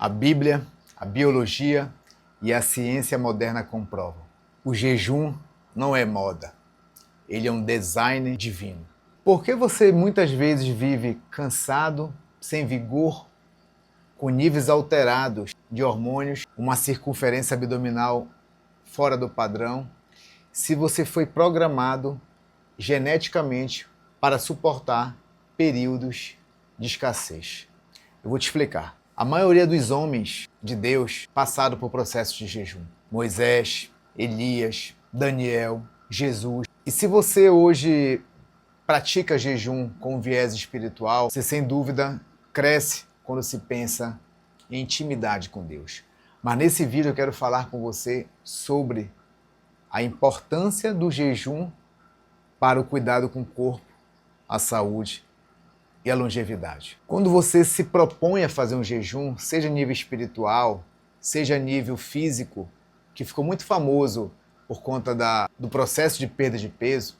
A Bíblia, a biologia e a ciência moderna comprovam. O jejum não é moda, ele é um design divino. Por que você muitas vezes vive cansado, sem vigor, com níveis alterados de hormônios, uma circunferência abdominal fora do padrão, se você foi programado geneticamente para suportar períodos de escassez? Eu vou te explicar. A maioria dos homens de Deus passaram por processos de jejum. Moisés, Elias, Daniel, Jesus. E se você hoje pratica jejum com viés espiritual, você sem dúvida cresce quando se pensa em intimidade com Deus. Mas nesse vídeo eu quero falar com você sobre a importância do jejum para o cuidado com o corpo, a saúde e a longevidade. Quando você se propõe a fazer um jejum, seja a nível espiritual, seja a nível físico, que ficou muito famoso por conta do processo de perda de peso,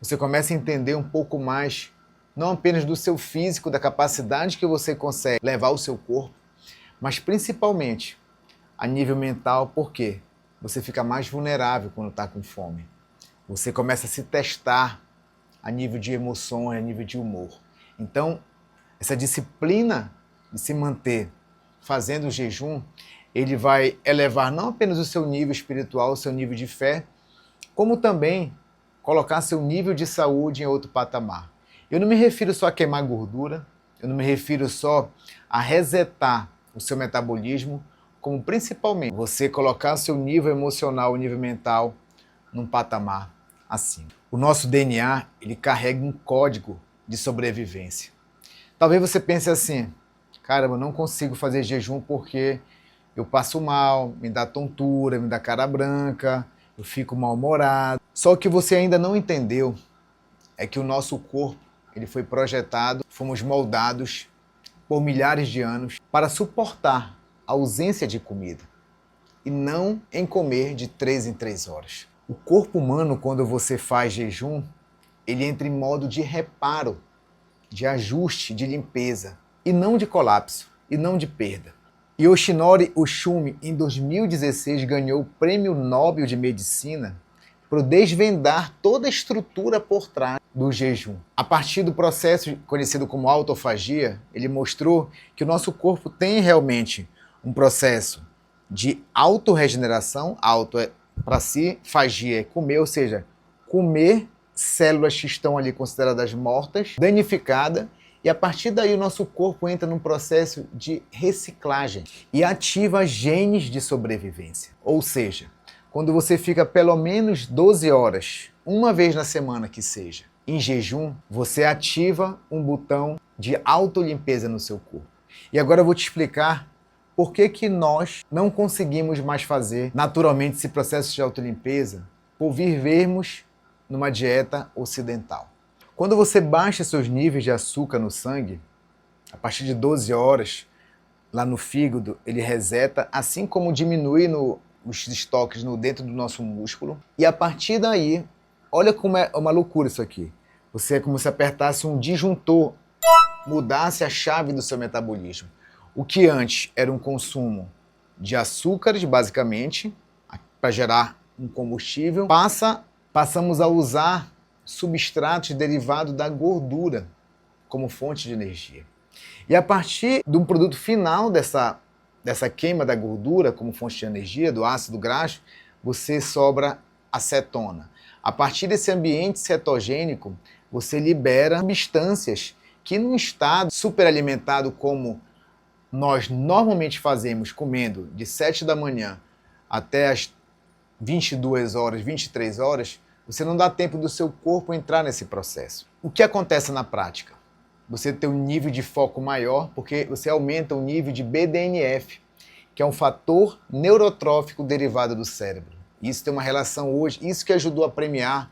você começa a entender um pouco mais, não apenas do seu físico, da capacidade que você consegue levar o seu corpo, mas principalmente a nível mental, porque você fica mais vulnerável quando está com fome. Você começa a se testar a nível de emoções, a nível de humor. Então, essa disciplina de se manter fazendo o jejum, ele vai elevar não apenas o seu nível espiritual, o seu nível de fé, como também colocar seu nível de saúde em outro patamar. Eu não me refiro só a queimar gordura, eu não me refiro só a resetar o seu metabolismo, como principalmente você colocar seu nível emocional, o nível mental num patamar acima. O nosso DNA, ele carrega um código de sobrevivência. Talvez você pense assim, caramba, eu não consigo fazer jejum porque eu passo mal, me dá tontura, me dá cara branca, eu fico mal-humorado. Só que você ainda não entendeu é que o nosso corpo, ele foi projetado, fomos moldados por milhares de anos para suportar a ausência de comida e não em comer de 3 em 3 horas. O corpo humano, quando você faz jejum, ele entra em modo de reparo, de ajuste, de limpeza, e não de colapso, e não de perda. Yoshinori Oshumi, em 2016, ganhou o Prêmio Nobel de Medicina por desvendar toda a estrutura por trás do jejum. A partir do processo conhecido como autofagia, ele mostrou que o nosso corpo tem realmente um processo de autorregeneração, auto é para si, fagia é comer, ou seja, comer células que estão ali consideradas mortas, danificadas, e a partir daí o nosso corpo entra num processo de reciclagem e ativa genes de sobrevivência. Ou seja, quando você fica pelo menos 12 horas, uma vez na semana que seja, em jejum, você ativa um botão de autolimpeza no seu corpo. E agora eu vou te explicar por que nós não conseguimos mais fazer naturalmente esse processo de autolimpeza por vivermos numa dieta ocidental. Quando você baixa seus níveis de açúcar no sangue, a partir de 12 horas, lá no fígado, ele reseta, assim como diminui os estoques dentro do nosso músculo. E a partir daí, olha como é uma loucura isso aqui. Você é como se apertasse um disjuntor, mudasse a chave do seu metabolismo. O que antes era um consumo de açúcares, basicamente, para gerar um combustível, passamos a usar substratos derivados da gordura como fonte de energia. E a partir de um produto final dessa queima da gordura como fonte de energia, do ácido graxo, você sobra acetona. A partir desse ambiente cetogênico, você libera substâncias que num estado superalimentado como nós normalmente fazemos, comendo de 7 da manhã até as 22 horas, 23 horas, você não dá tempo do seu corpo entrar nesse processo. O que acontece na prática? Você tem um nível de foco maior porque você aumenta o nível de BDNF, que é um fator neurotrófico derivado do cérebro. Isso tem uma relação hoje, isso que ajudou a premiar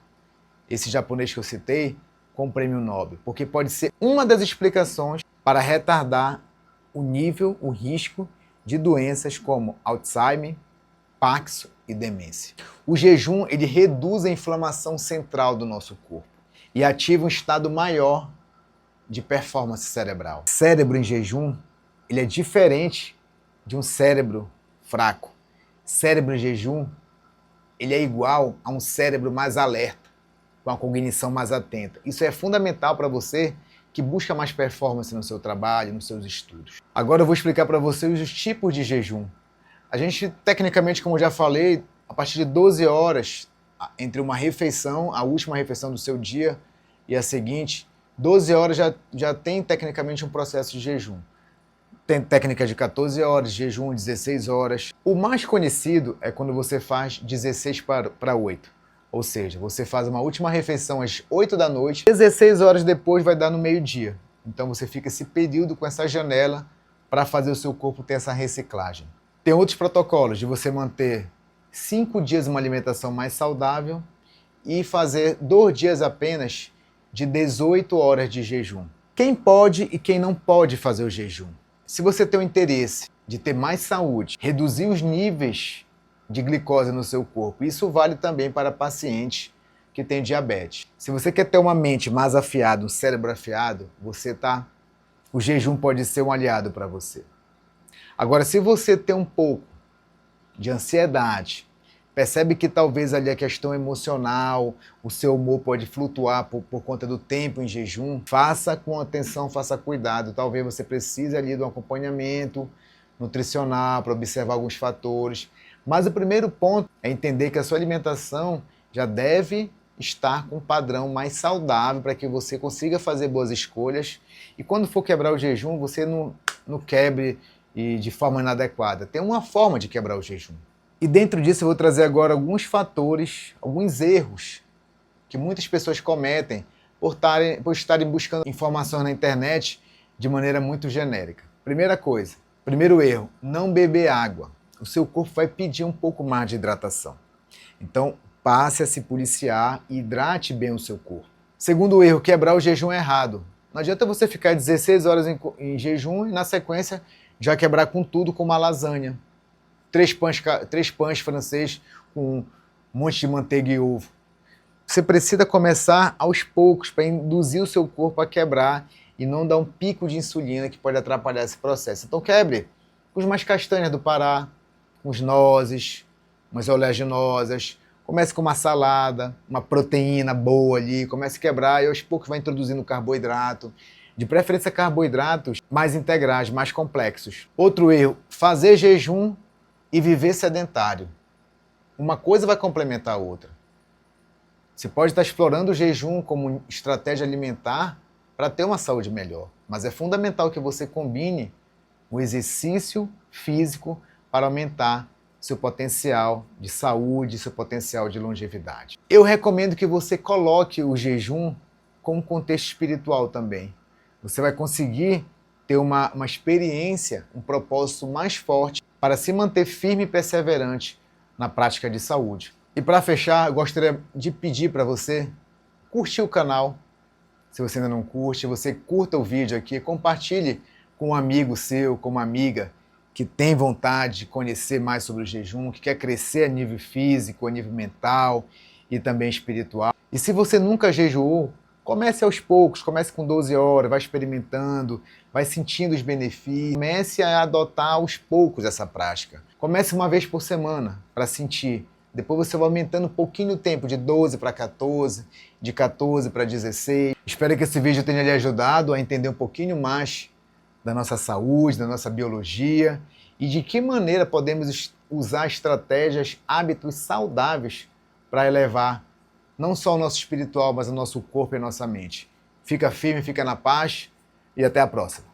esse japonês que eu citei com o Prêmio Nobel, porque pode ser uma das explicações para retardar o nível, o risco de doenças como Alzheimer, Parkinson e demência. O jejum, ele reduz a inflamação central do nosso corpo e ativa um estado maior de performance cerebral. O cérebro em jejum, ele é diferente de um cérebro fraco. Cérebro em jejum, ele é igual a um cérebro mais alerta, com a cognição mais atenta. Isso é fundamental para você que busca mais performance no seu trabalho, nos seus estudos. Agora eu vou explicar para vocês os tipos de jejum. A gente, tecnicamente, como eu já falei, a partir de 12 horas, entre uma refeição, a última refeição do seu dia e a seguinte, 12 horas já tem tecnicamente um processo de jejum. Tem técnica de 14 horas, jejum 16 horas. O mais conhecido é quando você faz 16 para 8. Ou seja, você faz uma última refeição às 8 da noite, 16 horas depois vai dar no meio-dia. Então você fica esse período com essa janela para fazer o seu corpo ter essa reciclagem. Tem outros protocolos de você manter 5 dias uma alimentação mais saudável e fazer 2 dias apenas de 18 horas de jejum. Quem pode e quem não pode fazer o jejum? Se você tem o interesse de ter mais saúde, reduzir os níveis de glicose no seu corpo, isso vale também para pacientes que têm diabetes. Se você quer ter uma mente mais afiada, um cérebro afiado, o jejum pode ser um aliado para você. Agora, se você tem um pouco de ansiedade, percebe que talvez ali a questão emocional, o seu humor pode flutuar por conta do tempo em jejum, faça com atenção, faça cuidado. Talvez você precise ali de um acompanhamento nutricional para observar alguns fatores. Mas o primeiro ponto é entender que a sua alimentação já deve estar com um padrão mais saudável para que você consiga fazer boas escolhas. E quando for quebrar o jejum, você não quebre de forma inadequada. Tem uma forma de quebrar o jejum. E dentro disso eu vou trazer agora alguns fatores, alguns erros que muitas pessoas cometem por estarem buscando informações na internet de maneira muito genérica. Primeiro erro, não beber água. O seu corpo vai pedir um pouco mais de hidratação. Então, passe a se policiar e hidrate bem o seu corpo. Segundo erro, quebrar o jejum errado. Não adianta você ficar 16 horas em jejum e na sequência já quebrar com tudo, com uma lasanha. 3 pães francês com um monte de manteiga e ovo. Você precisa começar aos poucos para induzir o seu corpo a quebrar e não dar um pico de insulina que pode atrapalhar esse processo. Então quebre com umas castanhas do Pará, com os nozes, umas oleaginosas. Comece com uma salada, uma proteína boa ali, comece a quebrar e aos poucos vai introduzindo carboidrato. De preferência carboidratos mais integrais, mais complexos. Outro erro, fazer jejum e viver sedentário. Uma coisa vai complementar a outra. Você pode estar explorando o jejum como estratégia alimentar para ter uma saúde melhor, mas é fundamental que você combine o exercício físico para aumentar seu potencial de saúde, seu potencial de longevidade. Eu recomendo que você coloque o jejum como contexto espiritual também. Você vai conseguir ter uma experiência, um propósito mais forte para se manter firme e perseverante na prática de saúde. E para fechar, eu gostaria de pedir para você curtir o canal. Se você ainda não curte, você curta o vídeo aqui, compartilhe com um amigo seu, com uma amiga que tem vontade de conhecer mais sobre o jejum, que quer crescer a nível físico, a nível mental e também espiritual. E se você nunca jejuou, comece aos poucos, comece com 12 horas, vai experimentando, vai sentindo os benefícios, comece a adotar aos poucos essa prática. Comece uma vez por semana para sentir. Depois você vai aumentando um pouquinho o tempo, de 12 para 14, de 14 para 16. Espero que esse vídeo tenha lhe ajudado a entender um pouquinho mais da nossa saúde, da nossa biologia e de que maneira podemos usar estratégias, hábitos saudáveis para elevar não só o nosso espiritual, mas o nosso corpo e a nossa mente. Fica firme, fica na paz e até a próxima.